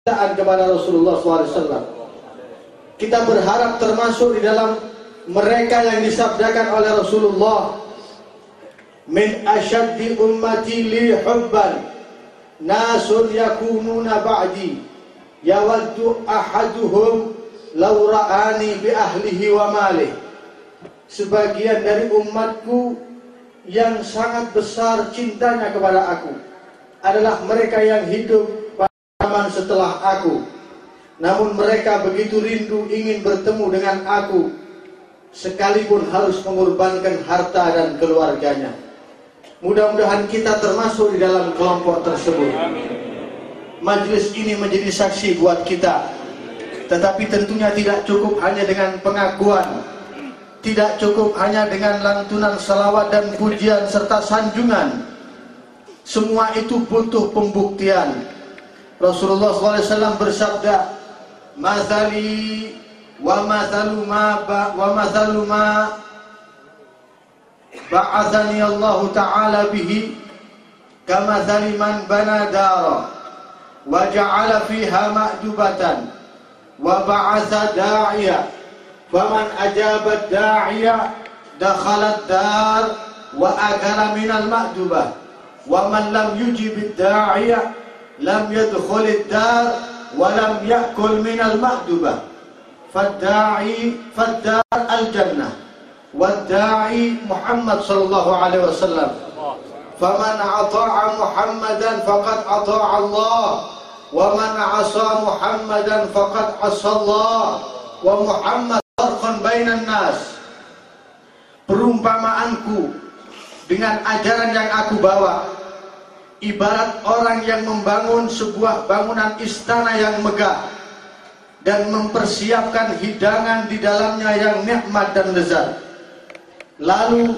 kepada Rasulullah SAW. Kita berharap termasuk di dalam mereka yang disabdakan oleh Rasulullah, min asyaddi ummati li hubban nasun yakununa ba'di yawaddu ahaduhum law ra'ani bi ahlihi wa malih. Sebagian dari umatku yang sangat besar cintanya kepada aku adalah mereka yang hidup zaman setelah aku, namun mereka begitu rindu ingin bertemu dengan aku sekalipun harus mengorbankan harta dan keluarganya. Mudah-mudahan kita termasuk di dalam kelompok tersebut. Majelis ini menjadi saksi buat kita. Tetapi tentunya tidak cukup hanya dengan pengakuan, tidak cukup hanya dengan lantunan salawat dan pujian serta sanjungan. Semua itu butuh pembuktian. Rasulullah SAW bersabda, "Mathali wa mathalu ma ba'athani Allah Ta'ala bihi kamathali man bana dara wa ja'ala fiha ma'dubatan wa ba'atha da'iya faman ajaba da'iya dakhala ad-dar wa akala minal ma'dubah wa man lam yujib ad-da'iya lam yadkhul ad-dar wa lam ya'kul minal ma'dubah fad-da'i fad-dar al-jannah wad-da'i Muhammad sallallahu alaihi wasallam faman ata'a Muhammadan faqad ata'a Allah wa man 'asa Muhammadan faqad 'asa Allah wa Muhammad farqan bainan nas." Perumpamaanku dengan ajaran yang aku bawa ibarat orang yang membangun sebuah bangunan istana yang megah dan mempersiapkan hidangan di dalamnya yang nikmat dan lezat. Lalu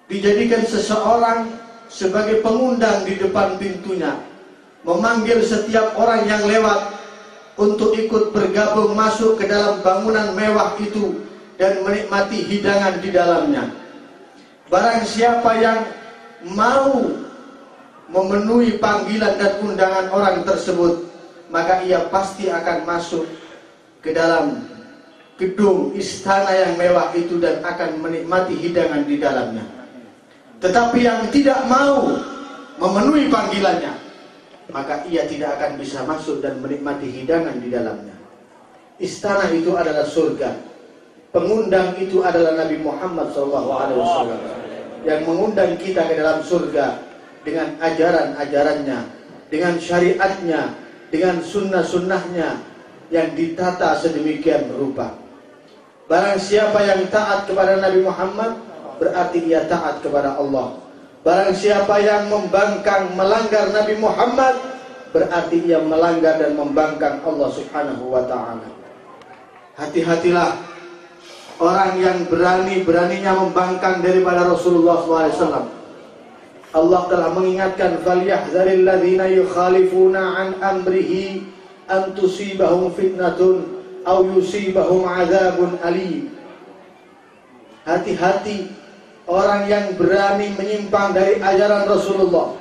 dijadikan seseorang sebagai pengundang di depan pintunya, memanggil setiap orang yang lewat untuk ikut bergabung masuk ke dalam bangunan mewah itu dan menikmati hidangan di dalamnya. Barang siapa yang mau memenuhi panggilan dan undangan orang tersebut, maka ia pasti akan masuk ke dalam gedung istana yang mewah itu dan akan menikmati hidangan di dalamnya. Tetapi yang tidak mau memenuhi panggilannya, maka ia tidak akan bisa masuk dan menikmati hidangan di dalamnya. Istana itu adalah surga. Pengundang itu adalah Nabi Muhammad SAW yang mengundang kita ke dalam surga dengan ajaran-ajarannya, dengan syariatnya, dengan sunnah-sunnahnya yang ditata sedemikian rupa. Barang siapa yang taat kepada Nabi Muhammad, berarti ia taat kepada Allah. Barang siapa yang membangkang melanggar Nabi Muhammad, berarti ia melanggar dan membangkang Allah Subhanahu wa ta'ala. Hati-hatilah orang yang berani-beraninya membangkang daripada Rasulullah SAW. Allah telah mengingatkan, "Falyahzaril ladzina yukhalifuna an amrihi an tusibahum fitnatun aw yusibahum adzabun alim." Hati-hati orang yang berani menyimpang dari ajaran Rasulullah,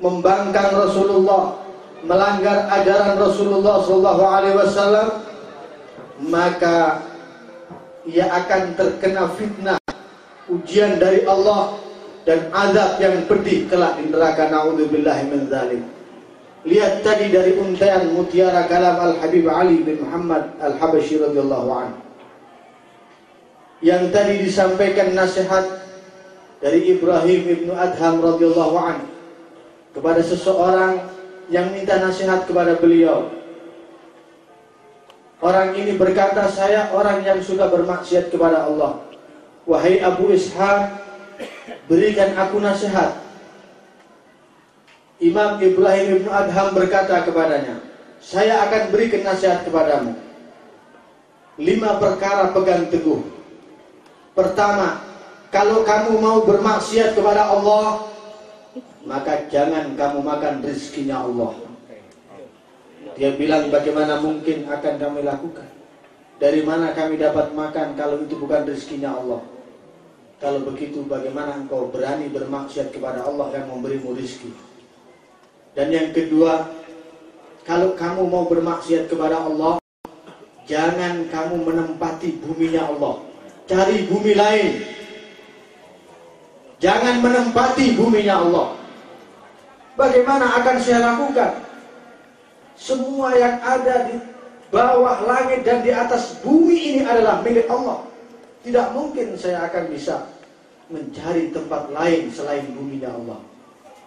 membangkang Rasulullah, melanggar ajaran Rasulullah SAW, maka ia akan terkena fitnah, ujian dari Allah dan azab yang pedih kelak di neraka. Na'udzubillahi min dzalik. Lihat tadi dari untaian mutiara kalam Al-Habib Ali bin Muhammad Al-Habashi radhiyallahu anhu. Yang tadi disampaikan nasihat dari Ibrahim ibnu Adham radhiyallahu anhu kepada seseorang yang minta nasihat kepada beliau. Orang ini berkata, "Saya orang yang suka bermaksiat kepada Allah. Wahai Abu Ishaq, berikan aku nasihat." Imam Ibrahim ibnu Adham berkata kepadanya, "Saya akan berikan nasihat kepadamu. 5 perkara pegang teguh. Pertama, kalau kamu mau bermaksiat kepada Allah, maka jangan kamu makan rezekinya Allah." Dia bilang, "Bagaimana mungkin akan kami lakukan? Dari mana kami dapat makan kalau itu bukan rezekinya Allah? Kalau begitu bagaimana engkau berani bermaksiat kepada Allah yang memberimu rezeki?" Dan yang kedua, kalau kamu mau bermaksiat kepada Allah, jangan kamu menempati buminya Allah. Cari bumi lain. Jangan menempati buminya Allah. Bagaimana akan saya lakukan? Semua yang ada di bawah langit dan di atas bumi ini adalah milik Allah. Tidak mungkin saya akan bisa mencari tempat lain selain buminya Allah.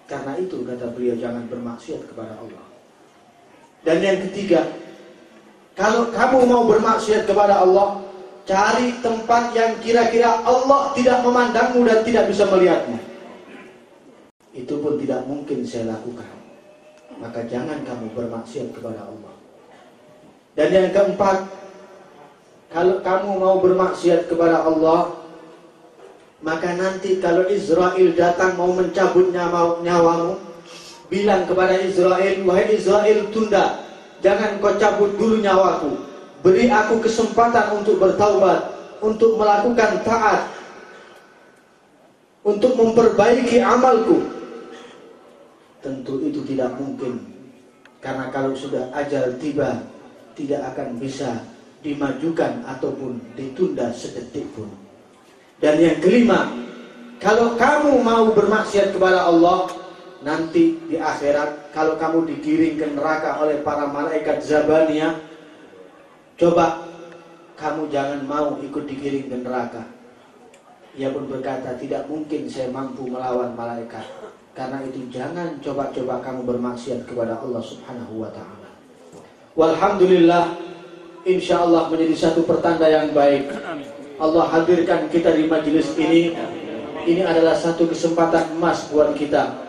Karena itu kata beliau, jangan bermaksiat kepada Allah. Dan yang ketiga, kalau kamu mau bermaksiat kepada Allah, cari tempat yang kira-kira Allah tidak memandangmu dan tidak bisa melihatmu. Itu pun tidak mungkin saya lakukan. Maka jangan kamu bermaksiat kepada Allah. Dan yang keempat, kalau kamu mau bermaksiat kepada Allah, maka nanti kalau Israel datang mau mencabut nyawamu, bilang kepada Israel, wahai Israel, tunda, jangan kau cabut dulu nyawaku. Beri aku kesempatan untuk bertaubat, untuk melakukan taat, untuk memperbaiki amalku. Tentu itu tidak mungkin, karena kalau sudah ajal tiba, tidak akan bisa dimajukan ataupun ditunda sedetik pun. Dan yang kelima, kalau kamu mau bermaksiat kepada Allah, nanti di akhirat, kalau kamu digiring ke neraka oleh para malaikat Zabaniyah, coba kamu jangan mau ikut digiring ke neraka. Ia pun berkata, tidak mungkin saya mampu melawan malaikat. Karena itu jangan coba-coba kamu bermaksiat kepada Allah Subhanahu wa ta'ala. Walhamdulillah, insyaallah menjadi satu pertanda yang baik. Allah hadirkan kita di majelis ini. Ini adalah satu kesempatan emas buat kita